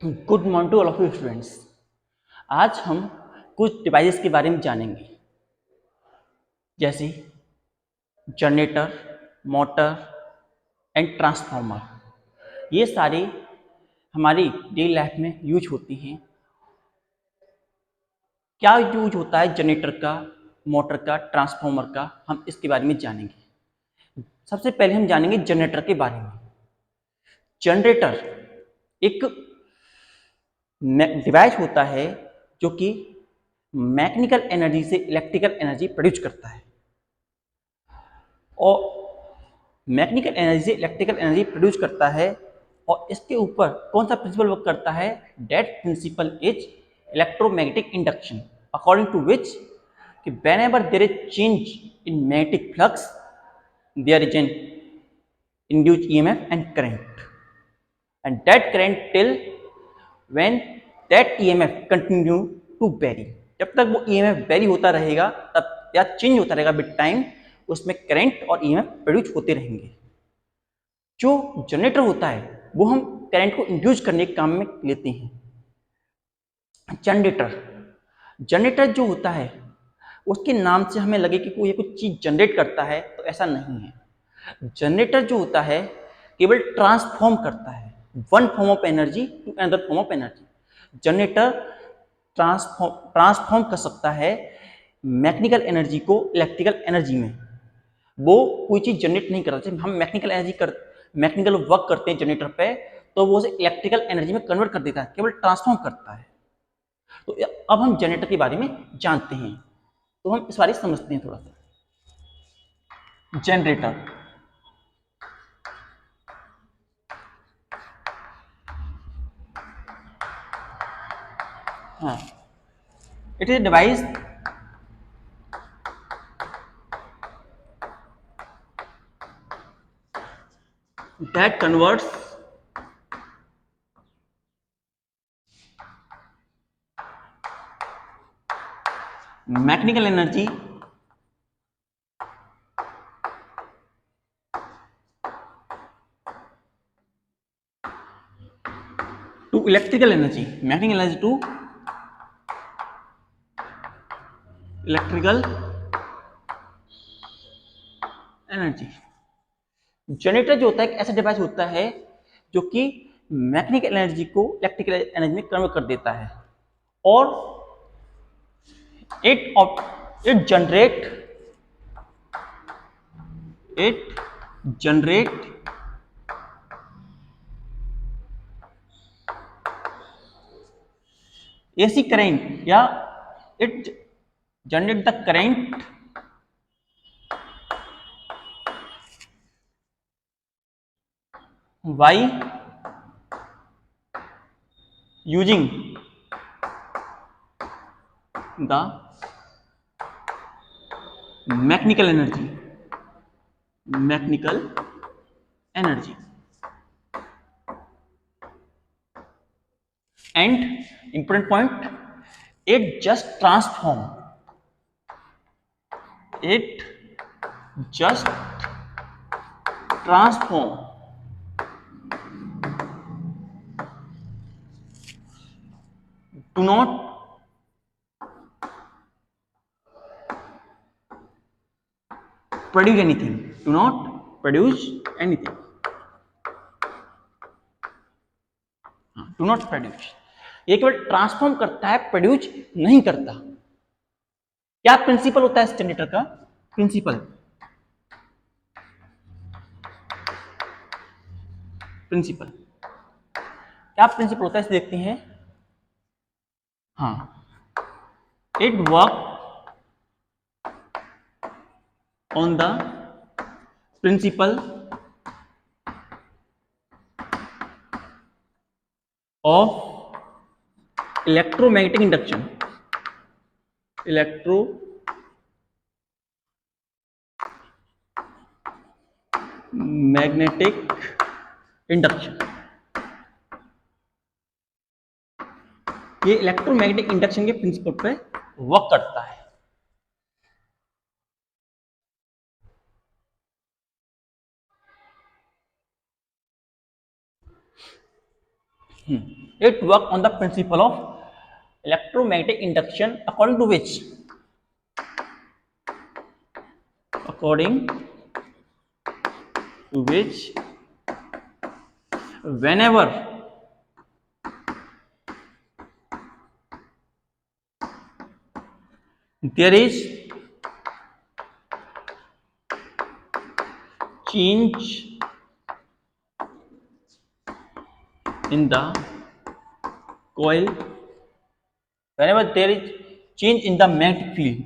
Good morning to all of you students. आज हम कुछ डिवाइसेस के बारे में जानेंगे, जैसे जनरेटर, मोटर एंड ट्रांसफार्मर। ये सारे हमारी डेली लाइफ में यूज होती हैं। क्या यूज होता है जनरेटर का, मोटर का, ट्रांसफार्मर का, हम इसके बारे में जानेंगे। सबसे पहले हम जानेंगे जनरेटर के बारे में। जनरेटर एक डिवाइस होता है जो कि मैकेनिकल एनर्जी से इलेक्ट्रिकल एनर्जी प्रोड्यूस करता है, और मैकेनिकल एनर्जी से इलेक्ट्रिकल एनर्जी प्रोड्यूस करता है। और इसके ऊपर कौन सा प्रिंसिपल वर्क करता है? That principle is electromagnetic induction, according to which कि whenever there is change in magnetic flux there is an induced EMF and current, and that current till when that EMF continue to vary, जब तक वो EMF very होता रहेगा तब या change होता रहेगा विद टाइम, उसमें करंट और EMF प्रोड्यूस होते रहेंगे। जो जनरेटर होता है वो हम करंट को इंड्यूस करने के काम में लेते हैं। जनरेटर जनरेटर जो होता है उसके नाम से हमें लगे कि कोई कुछ चीज जनरेट करता है, तो ऐसा नहीं है। जनरेटर जो होता है केवल ट्रांसफॉर्म करता है one form of energy to another form of energy. Generator transform कर सकता है मैकेनिकल एनर्जी को इलेक्ट्रिकल एनर्जी में। वो कोई चीज जनरेट नहीं करता। जब हम मैकेनिकल वर्क करते हैं जनरेटर पे, तो वो उसे इलेक्ट्रिकल एनर्जी में कन्वर्ट कर देता है, केवल ट्रांसफॉर्म करता है। तो अब हम जनरेटर के बारे में जानते हैं, तो हम इस बारे में समझते हैं थोड़ा सा। जनरेटर हाँ, it is device that converts mechanical energy to electrical energy, mechanical energy to electrical energy। Generator जो होता है एक ऐसा डिवाइस होता है जो कि मैकेनिकल एनर्जी को इलेक्ट्रिकल एनर्जी में कन्वर्ट कर देता है, और इट जनरेट AC करंट, या it generate the current by using the mechanical energy and important point, it just transform do not produce anything, do not produce. ये केवल transform करता है, प्रोड्यूस नहीं करता। क्या प्रिंसिपल होता है इस जनरेटर का? प्रिंसिपल क्या प्रिंसिपल होता है इसे देखते हैं। हाँ, it work on the principle of electromagnetic induction, electromagnetic induction. ये इलेक्ट्रोमैग्नेटिक इंडक्शन के प्रिंसिपल पे वर्क करता है। It work on the principle of electromagnetic induction according to which whenever there is change in the coil, whenever there is change in the magnetic field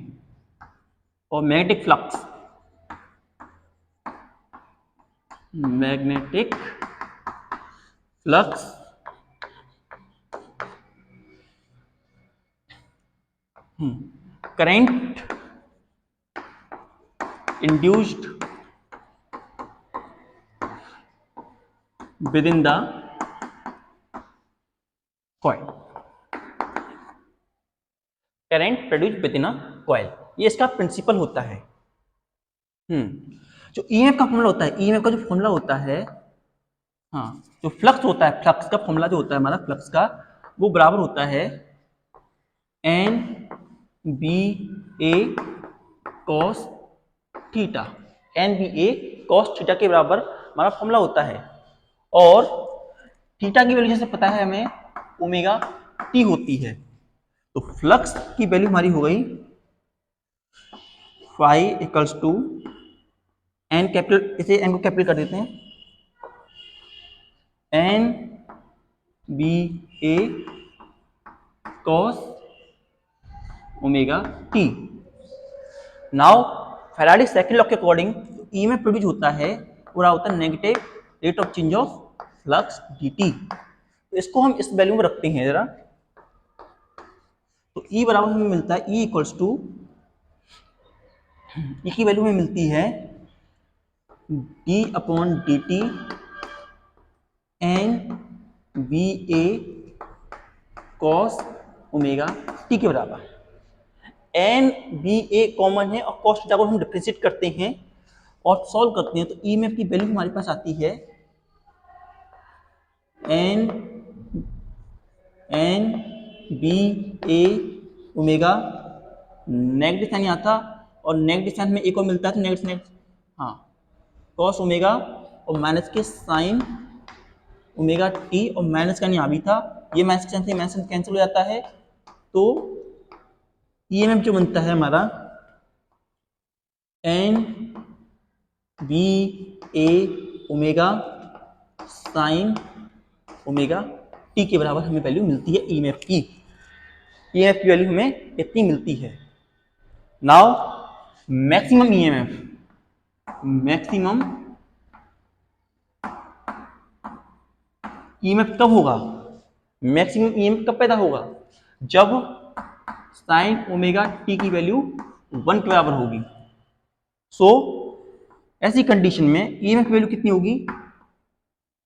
or magnetic flux, current induced within the coil, current produce with in a coil, ये इसका principal होता है। जो EMF का formula होता है, EMF का जो फॉर्मूला होता है, हाँ, जो फ्लक्स होता है, फ्लक्स का फॉर्मूला जो होता है हमारा फ्लक्स का, वो बराबर होता है N B A cos theta. N B A cos theta के बराबर हमारा फॉर्मूला होता है, और थीटा की वैल्यू जैसे पता है हमें ओमेगा टी होती है। तो फ्लक्स की वैल्यू हमारी हो गई phi equals to N capital, इसे एन को कैपिटल कर देते हैं, N B A cos omega T. Now Faraday second law के अकॉर्डिंग ईएमएफ प्रोड्यूस होता है, पूरा होता है negative rate of change of flux DT. तो इसको हम इस वैल्यू में रखते हैं जरा, तो ई बराबर हमें मिलता है ई इक्वल्स टू, ई की वैल्यू हमें मिलती है D upon D T N B A cos omega T के बराबर। एन बी ए कॉमन है और कॉस थीटा को हम डिफरेंशिएट करते हैं और सॉल्व करते हैं, तो ईएमएफ की वैल्यू हमारे पास आती है एन बी ए ओमेगा, नेगेटिव साइन आता और नेगेटिव साइन में एक और मिलता है, तो नेगेटिव, हाँ, कॉस ओमेगा और माइनस के साइन ओमेगा टी, और माइनस का यहाँ भी था, ये माइनस के साइन से माइनस कैंसिल हो जाता है, तो ईएमएफ जो बनता है हमारा एन बी ए ओमेगा साइन ओमेगा टी के बराबर हमें वैल्यू मिलती है ईएमएफ की। ईएमएफ की वैल्यू हमें इतनी मिलती है। Now maximum EMF, maximum EMF कब होगा, मैक्सिमम ईएमएफ कब पैदा होगा, जब साइन ओमेगा टी की वैल्यू 1 के बराबर होगी। सो ऐसी कंडीशन में ईएमएफ की वैल्यू कितनी होगी,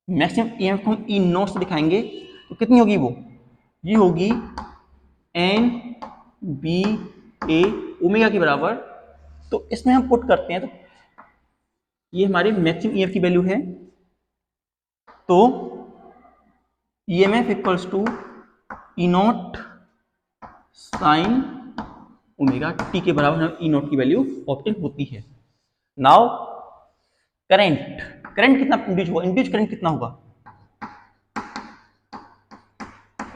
मैक्सिमम ईएमएफ हम ई नॉट से दिखाएंगे, तो कितनी होगी वो, ये होगी एन बी ए ओमेगा के बराबर। तो इसमें हम पुट करते हैं, तो ये हमारी मैक्सिमम ईएमएफ की वैल्यू है, तो EMF equals to E naught sine omega T के बराबर हम ई नॉट की वैल्यू ऑब्टेन होती है। नाउ करंट, करंट कितना इंड्यूस होगा, इंड्यूस करंट कितना होगा,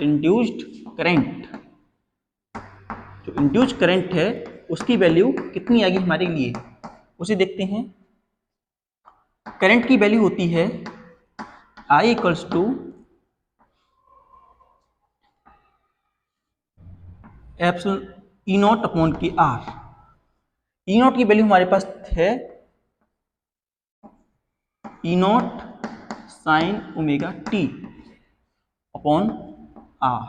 इंड्यूस्ड करंट, जो इंड्यूस करंट है उसकी वैल्यू कितनी आएगी हमारे लिए, उसे देखते हैं। करंट की वैल्यू होती है I equals to epsilon E naught upon K R. E naught की वैल्यू हमारे पास है E naught sine omega T upon R.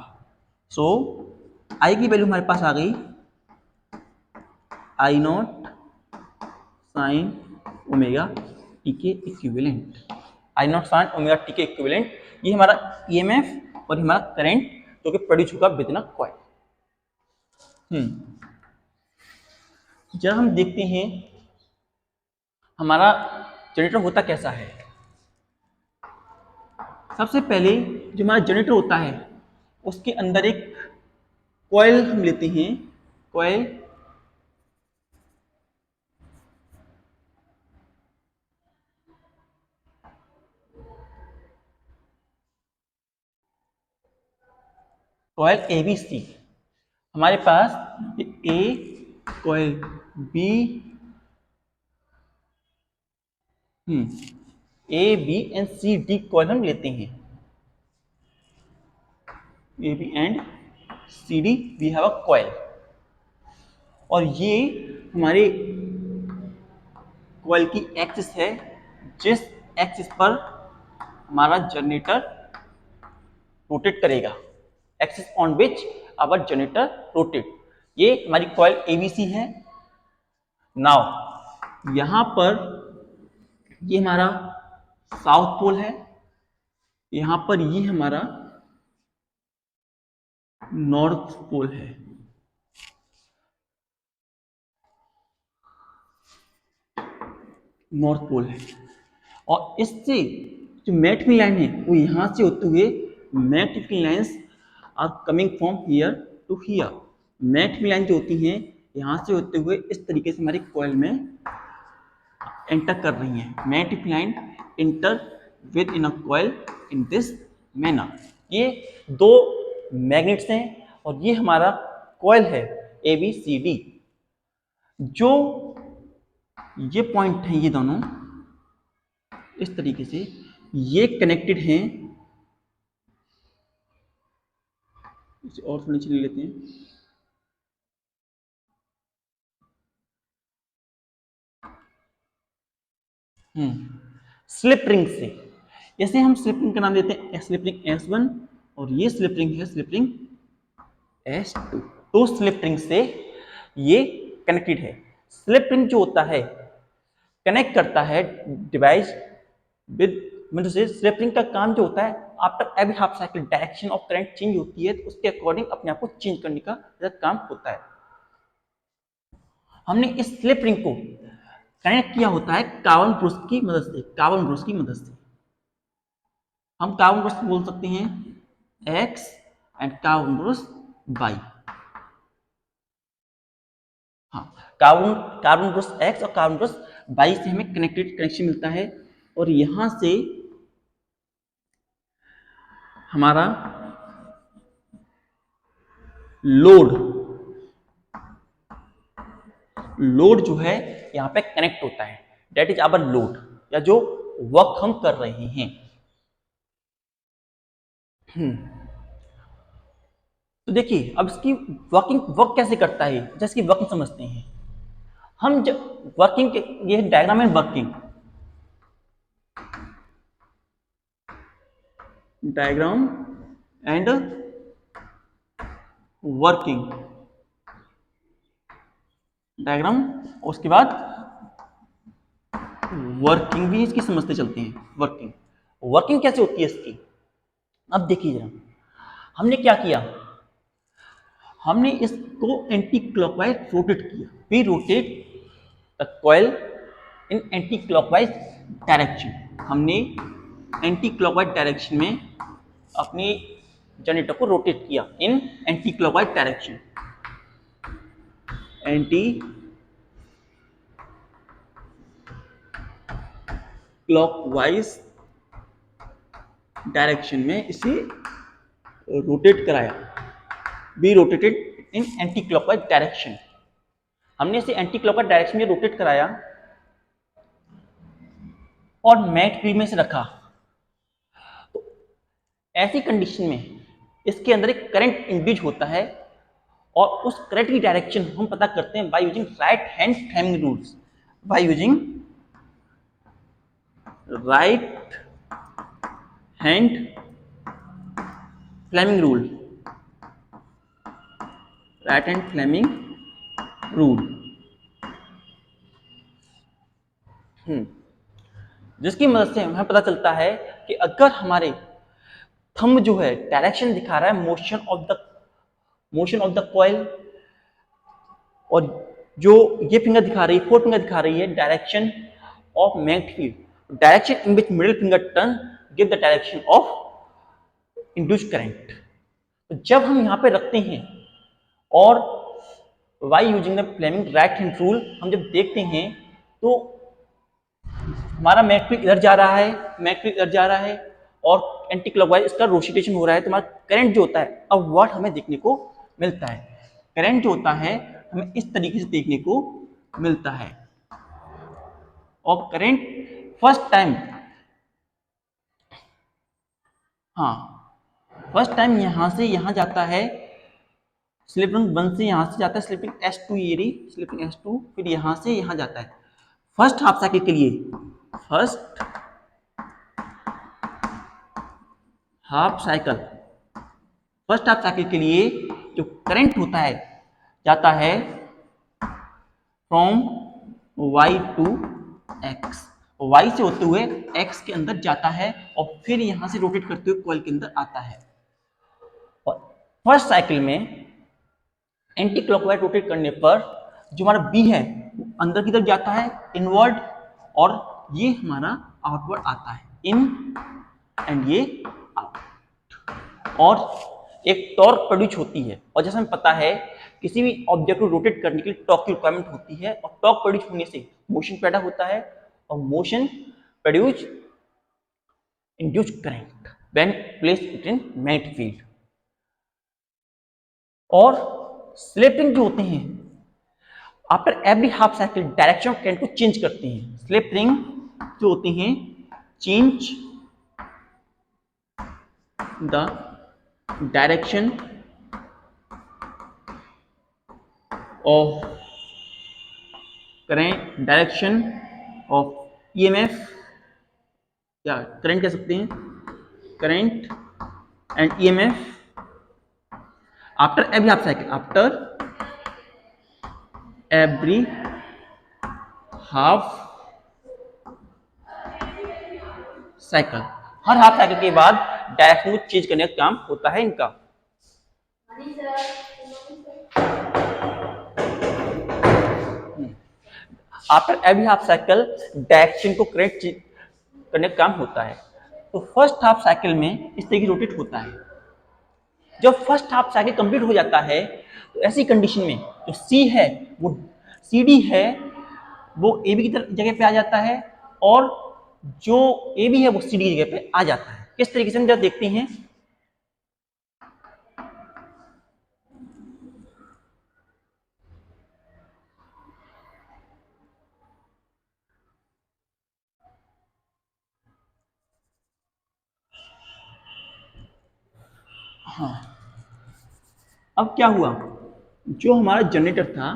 So I की वैल्यू हमारे पास आ गई I naught sine omega T के equivalent, I naught sine omega T के इक्विवेलेंट। ये हमारा ईएमएफ और हमारा करंट जो कि प्रोड्यूस होगा विद इन अ कॉइल। जब हम देखते हैं हमारा जनरेटर होता कैसा है, सबसे पहले जो हमारा जनरेटर होता है उसके अंदर एक कॉइल हम लेते हैं, coil coil A B C, हमारे पास A coil B, A B and C D coil हम लेते हैं, A B and C D we have a coil, और ये हमारे कॉइल की एक्सिस है, जिस एक्सिस पर हमारा जनरेटर रोटेट करेगा, axis on which our generator rotate. ये हमारी कॉइल एबीसी है। नाउ यहां पर ये हमारा साउथ पोल है, यहां पर ये हमारा नॉर्थ पोल है। नॉर्थ पोल है, और इससे जो मैग्नेटिक लाइन है वो यहां से होते हुए, magnetic lines are coming from here to here. Magnetic line जो होती हैं यहां से होते हुए इस तरीके से हमारी कॉइल में एंटर कर रही हैं। Magnetic line inter with in a coil in this manner. ये दो मैग्नेट्स हैं और ये हमारा कॉइल है ए बी सी डी। जो ये पॉइंट हैं ये दोनों इस तरीके से ये कनेक्टेड हैं। इसे और थोड़ा नीचे ले लेते हैं। स्लिप रिंग से, जैसे हम स्लिप रिंग का नाम देते हैं स्लिप रिंग S1 और ये स्लिप रिंग है स्लिप रिंग S2। तो स्लिप रिंग से ये कनेक्टेड है। स्लिप रिंग जो होता है कनेक्ट करता है डिवाइस विद, मतलब से स्लिप रिंग का काम जो होता है after every half cycle direction of current change होती है तो उसके अकॉर्डिंग अपने आप को चेंज करने का काम होता है। हमने इस स्लिप रिंग को कनेक्ट किया होता है कार्बन ब्रश की मदद से, कार्बन ब्रश की मदद से। हम कार्बन ब्रश बोल सकते हैं X and carbon brush Y। हाँ, कार्बन ब्रश X और कार्बन ब्रश Y से हमें कनेक्शन मिलता है, और यहां से हमारा लोड जो है यहाँ पे कनेक्ट होता है, डेट इज आवर लोड, या जो वर्क हम कर रहे हैं। तो देखिए अब इसकी वर्क कैसे करता है, जैसे कि वर्किंग समझते हैं हम। जब वर्किंग के ये डायग्राम है, working diagram and working diagram, उसके बाद वर्किंग भी इसकी समझते चलते हैं। वर्किंग कैसे होती है इसकी, अब देखिए जरा हमने क्या किया, हमने इसको एंटी क्लॉकवाइज रोटेट किया। We rotate the coil in anti clockwise direction. हमने एंटी क्लॉकवाइज डायरेक्शन में अपने जनरेटर को रोटेट किया in anti clockwise direction. Anti clockwise direction में इसे रोटेट कराया। Be rotated in anti clockwise direction. हमने इसे एंटी क्लॉकवाइज डायरेक्शन में रोटेट कराया और मैट फील्ड में से रखा। तो ऐसी कंडीशन में इसके अंदर एक करंट इंड्यूस होता है, और उस करंट की डायरेक्शन हम पता करते हैं by using right hand Fleming rules. By using right hand Fleming rule, right hand Fleming rule, जिसकी मदद से हमें पता चलता है कि अगर हमारे थंब जो है डायरेक्शन दिखा रहा है मोशन ऑफ द कॉइल, और जो ये फिंगर दिखा रही है, फोर फिंगर दिखा रही है direction of magnetic field, direction in which middle finger turn give the direction of induced current. तो जब हम यहाँ पे रखते हैं और by using the Fleming right hand rule हम जब देखते हैं तो हमारा मैग्नेटिक इधर जा रहा है, मैग्नेटिक इधर जा रहा है और एंटी क्लॉकवाइज इसका रोटेशन हो रहा है। तो हमारा करंट जो होता है अब व्हाट हमें देखने को मिलता है, करंट जो होता है हमें इस तरीके से देखने को मिलता है। और करंट फर्स्ट टाइम, हाँ फर्स्ट टाइम यहां से यहां जाता है, स्लिप रिंग 1 से यहां से जाता है स्लिप रिंग S2 ये रही स्लिप रिंग S2, फिर यहां से यहां जाता है। फर्स्ट हाफ साइकिल के लिए, first half cycle, first half cycle के लिए जो करंट होता है जाता है from y to x, y से होते हुए x के अंदर जाता है और फिर यहां से रोटेट करते हुए कॉइल के अंदर आता है। और फर्स्ट साइकिल में एंटी क्लॉकवाइज रोटेट करने पर जो हमारा B है वो अंदर की तरफ जाता है इनवर्ड, और ये हमारा आउटवर्ड आता है इन, एंड ये आउट, और एक टॉर्क प्रोड्यूस होती है। और जैसा हमें पता है किसी भी ऑब्जेक्ट को रोटेट करने के लिए टॉर्क की रिक्वायरमेंट होती है, और टॉर्क प्रोड्यूस होने से मोशन पैदा होता है, और motion produce induce current when placed it in magnetic field. और स्लिप रिंग जो होते हैं after every half cycle direction of current को चेंज करते हैं। स्लिप रिंग जो होते हैं change the direction of current, direction of EMF, या करंट कह सकते हैं, current and EMF after every half cycle, after every half cycle, her half cycle के बाद डायरेक्शन को चेंज करने का काम होता है इनका। After every half cycle direction को करेक्ट करने का काम होता है। तो फर्स्ट हाफ साइकिल में इस तरीके रोटेट होता है। जब फर्स्ट हाफ साइकिल कंप्लीट हो जाता है तो ऐसी कंडीशन में जो सी है वो CD है वो AB की तरफ जगह पे आ जाता है, और जो AB है वो CD की जगह पे आ जाता है। किस तरीके से हम जब देखते हैं, हाँ अब क्या हुआ, जो हमारा जनरेटर था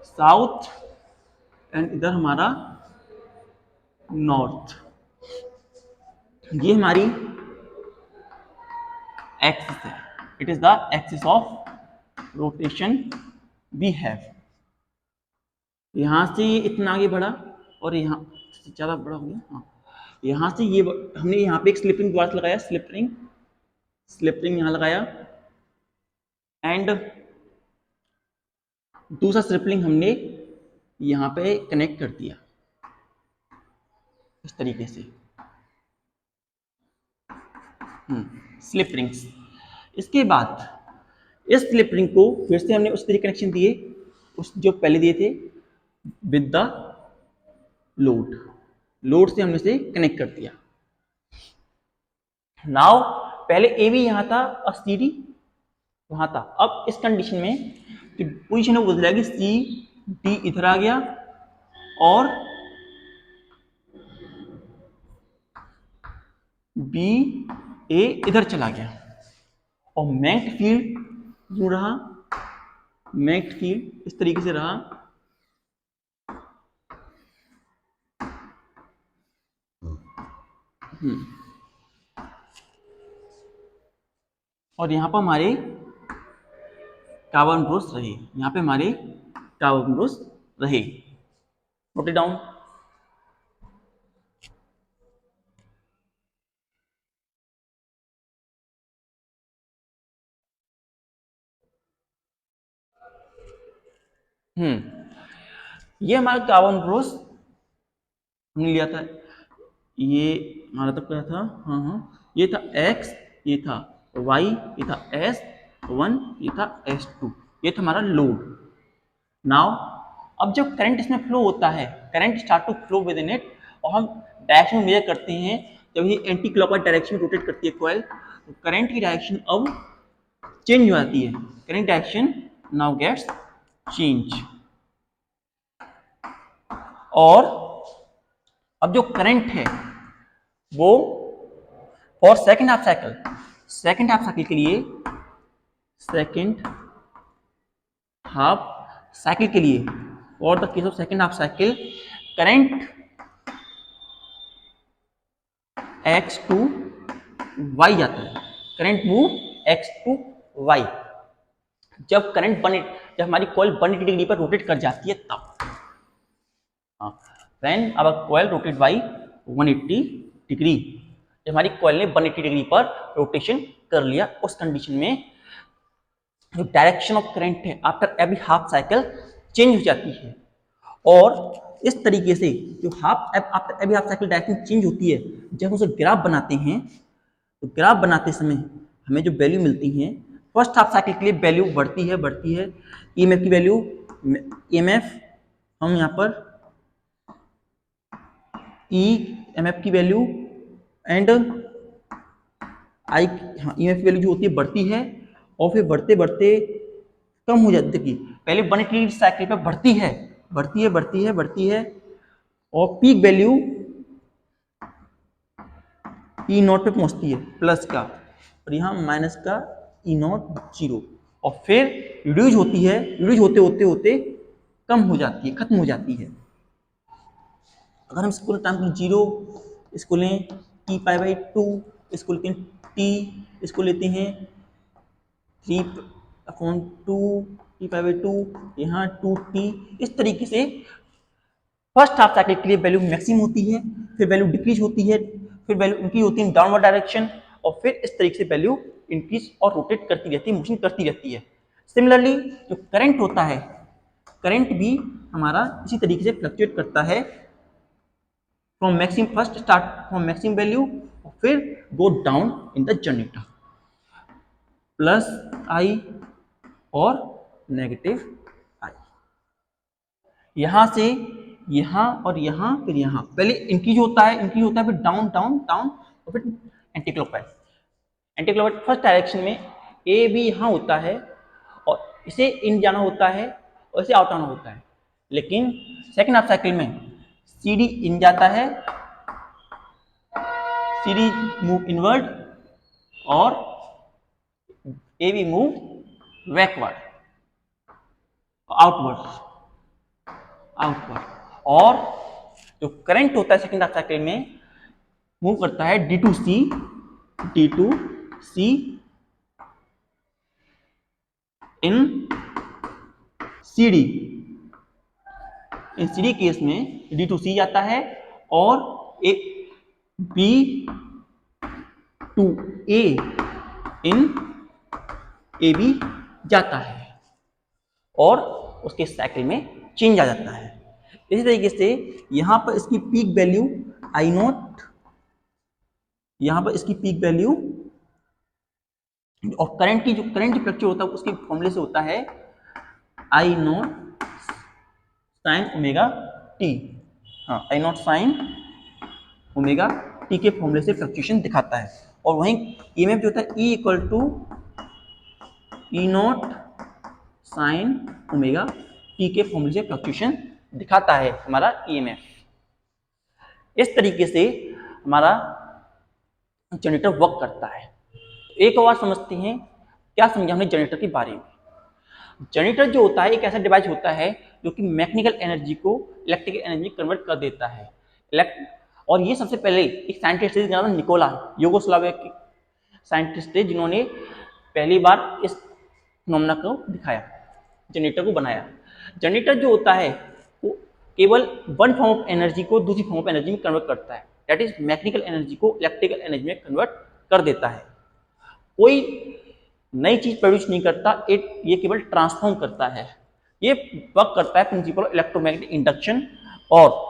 साउथ एंड इधर हमारा नॉर्थ, ये हमारी एक्सिस है, it is the axis of rotation we have. यहां से ये इतना आगे बढ़ा और यहाँ ज़्यादा बड़ा हो गया, हाँ यहाँ से ये हमने यहाँ पे एक स्लिपिंग द्वारा लगाया, स्लिप रिंग यहाँ लगाया, एंड दूसरा स्लिप रिंग हमने यहाँ पे कनेक्ट कर दिया इस तरीके से, स्लिप रिंग्स। इसके बाद इस स्लिप रिंग को फिर से हमने उस तरीके कनेक्शन दिए उस जो पहले दिए थे विद द लोड से हमने इसे कनेक्ट कर दिया। नाउ पहले AB यहां था और CD वहां था। अब इस कंडीशन में पोजीशन वो बदल जाएगी, CD इधर आ गया और BA इधर चला गया, और मैग्नेटिक फील्ड यूं रहा, मैग्नेटिक फील्ड इस तरीके से रहा, और यहां पर हमारे कार्बन ब्रोस रहे, यहां पे हमारे कार्बन ब्रोस रहे। Note it down. ये हमारा कार्बन ब्रोस हमने लिया था, ये हमारा तब क्या था, हाँ ये था X, ये था y, ये था S1, ये था S2, ये था हमारा लोड। नाउ अब जब करंट इसमें फ्लो होता है, current start to flow within it, और हम डायरेक्शन मेजर करते हैं, जब ये एंटी क्लॉकवाइज डायरेक्शन में रोटेट करती है कॉइल, तो करंट की डायरेक्शन अब चेंज हो जाती है, current direction now gets change. और अब जो करंट है वो for second half cycle, second half cycle के लिए, सेकेंड हाफ साइकिल के लिए, और the case of second half cycle, current x to y जाता है, current move x to y। जब करंट जब हमारी कॉइल 180 डिग्री पर रोटेट कर जाती है तब, when our coil rotate by 180 degree, जब हमारी कॉइल ने 180 डिग्री पर रोटेशन कर लिया, उस कंडीशन में जो डायरेक्शन ऑफ करंट है after every half cycle change हो जाती है। और इस तरीके से जो after every half cycle direction change होती है, जब हम उसे ग्राफ बनाते हैं, तो ग्राफ बनाते समय हमें जो वैल्यू मिलती है, फर्स्ट हाफ साइकिल के लिए वैल्यू बढ़ती है, ईएमएफ की वैल्यू, ईएमएफ हम यहाँ पर ईएमएफ की वैल्यू एंड आई, हाँ ईएमएफ की वैल्यू जो होती है बढ़ती है, और फिर बढ़ते बढ़ते कम हो जाती है। पहले 180 साइकिल पे बढ़ती है, और पीक वैल्यू ई नॉट पे पहुंचती है प्लस का, और यहाँ माइनस का ई नॉट 0, और फिर रिड्यूज होती है, रिड्यूज होते कम हो जाती है, खत्म हो जाती है। अगर हम इसको टाइम 0, इसको लें t/2, इसको लेते हैं t, इसको लेते हैं 3/2 t/2, यहाँ 2t, इस तरीके से फर्स्ट हाफ साइकिल के लिए वैल्यू मैक्सिमम होती है, फिर वैल्यू डिक्रीज होती है, फिर वैल्यू इंक्रीज होती है डाउनवर्ड डायरेक्शन, और फिर इस तरीके से वैल्यू इंक्रीज और रोटेट करती रहती है, मोशन करती रहती है। सिमिलरली जो करंट होता है, करंट भी हमारा इसी तरीके से फ्लक्चुएट करता है, from maximum, first start from maximum value, और फिर go down in the generator, plus I और नेगेटिव आई, यहां से यहाँ और यहाँ, फिर यहाँ पहले इंक्रीज होता है, फिर डाउन डाउन डाउन, और फिर एंटी क्लॉकवाइज फर्स्ट डायरेक्शन में ए बी यहाँ होता है, और इसे इन जाना होता है और इसे आउट आना होता है। लेकिन सेकेंड हाफ साइकिल में सी डी इन जाता है, सी डी मूव इनवर्ड, और A B move backward, outward, और जो करंट होता है सेकेंड हाफ साइकिल में मूव करता है D to C in CD, in CD case में डी टू सी जाता है, और एक B to A in A B जाता है, और उसके साइकिल में चेंज आ जाता है। इसी तरीके से यहां पर इसकी पीक वैल्यू आई नॉट, यहां पर इसकी पीक वैल्यू, और करंट की फ्लक्चर होता है उसके फॉर्मूले से होता है आई नॉट साइन ओमेगा टी, हाँ आई नॉट साइन ओमेगा टी के फॉर्मूले से फ्लक्चुएशन दिखाता है। और वहीं ईएमएफ जो होता है E equal to E naught sine omega T के फॉर्मूले से फ्लक्चुएशन दिखाता है हमारा ईएमएफ। इस तरीके से हमारा जनरेटर वर्क करता है। एक और समझते हैं, क्या समझा हमने जनरेटर के बारे में। जनरेटर जो होता है एक ऐसा डिवाइस होता है जो कि मैकेनिकल एनर्जी को इलेक्ट्रिकल एनर्जी में कन्वर्ट कर देता है। और ये सबसे पहले एक साइंटिस्ट थे जिनका नाम निकोला यूगोस्लाविया के साइंटिस्ट थे, जिन्होंने पहली बार इस फिनोमेना को दिखाया, जनरेटर को बनाया। जनरेटर जो होता है वो केवल वन फॉर्म ऑफ एनर्जी को दूसरी फॉर्म ऑफ एनर्जी में कन्वर्ट करता है, दैट इज मैकेनिकल एनर्जी को इलेक्ट्रिकल एनर्जी में कन्वर्ट कर देता है। कोई नई चीज प्रोड्यूस नहीं करता, ये केवल ट्रांसफॉर्म करता है। ये वर्क करता है प्रिंसिपल इलेक्ट्रोमैग्नेटिक इंडक्शन, और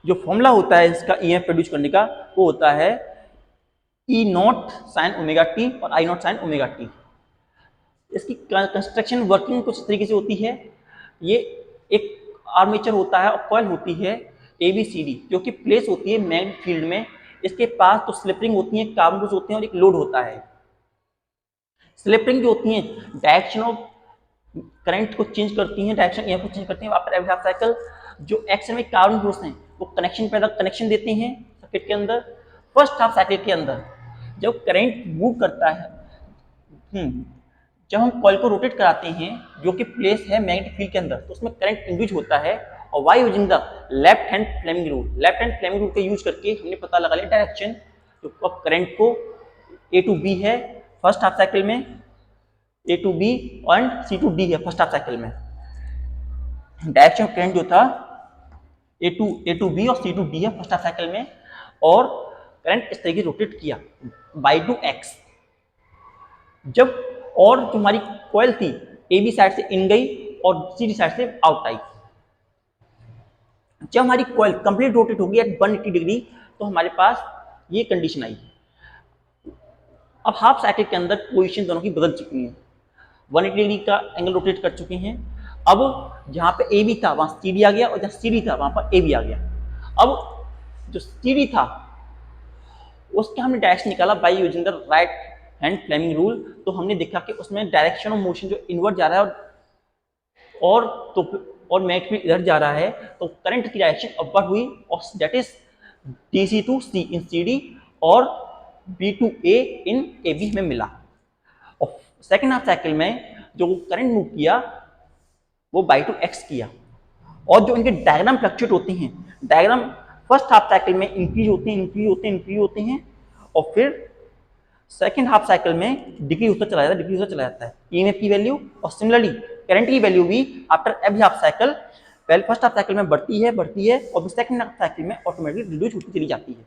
जो फॉर्मूला होता है इसका ईएमएफ प्रोड्यूस करने का वो होता है E naught sine omega T और आई नॉट साइन ओमेगा टी। इसकी कंस्ट्रक्शन वर्किंग कुछ इस तरीके से होती है। ये एक आर्मेचर होता है और कॉइल होती है ABCD जो कि प्लेस होती है मैग्नेटिक फील्ड में। इसके पास तो स्लिप रिंग होती है, कार्बन होते हैं और एक लोड होता है। स्लिप रिंग जो होती है डायरेक्शन ऑफ करंट को चेंज करती हैं, डायरेक्शन यहाँ को चेंज करती हैं। आफ्टर एवरी हाफ साइकिल जो एक्शन में कार्बन ग्रुप्स हैं वो कनेक्शन देते हैं सर्किट के अंदर। फर्स्ट हाफ साइकिल के अंदर जब करंट मूव करता है, जब हम कॉइल को रोटेट कराते हैं जो कि प्लेस है मैग्नेटिक फील्ड के अंदर, तो उसमें करंट इंड्यूस होता है। और by using the left hand Fleming rule, left hand Fleming rule का यूज करके हमने पता लगा लिया डायरेक्शन जो करंट को A to B है फर्स्ट हाफ साइकिल में, A to B and C to D है फर्स्ट हाफ साइकिल में। डायरेक्शन ऑफ करंट जो था A to B और C to D है फर्स्ट हाफ साइकिल में। और करंट इस तरीके रोटेट किया बाई टू एक्स। जब और जो हमारी कॉइल थी AB साइड से इन गई और CD साइड से आउट आई। जब हमारी कॉइल कंप्लीट रोटेट होगी एट 180 डिग्री तो हमारे पास ये कंडीशन आई। अब हाफ साइकिल के अंदर पोजीशन दोनों की बदल चुकी है, 180 डिग्री का एंगल रोटेट कर चुके हैं। अब जहां पे AB था वहां CD आ गया और जहां CD था वहां पर AB आ गया। अब जो CD था उसका हमने डायरेक्शन निकाला by using the right hand Fleming rule. तो हमने देखा कि उसमें डायरेक्शन ऑफ मोशन जो इनवर्ट जा रहा है और मैग्नेटिक फील्ड इधर जा रहा है, तो करंट की डायरेक्शन अपवर्ड हुई और that is DC to C in CD और B to A in AB में मिला। और सेकेंड हाफ साइकिल में जो करंट मूव किया वो बाई टू एक्स किया। और जो इनके डायग्राम फ्लक्चुएट होते हैं, डायग्राम फर्स्ट हाफ साइकिल में इंक्रीज होते हैं और फिर सेकेंड हाफ साइकिल में डिक्रीज होता चला जाता है EMF की वैल्यू। और सिमिलरली करंट की वैल्यू भी आफ्टर एवरी हाफ साइकिल पहले फर्स्ट हाफ साइकिल में बढ़ती है और सेकेंड हाफ साइकिल में ऑटोमेटिकली रिड्यूस होती चली जाती है।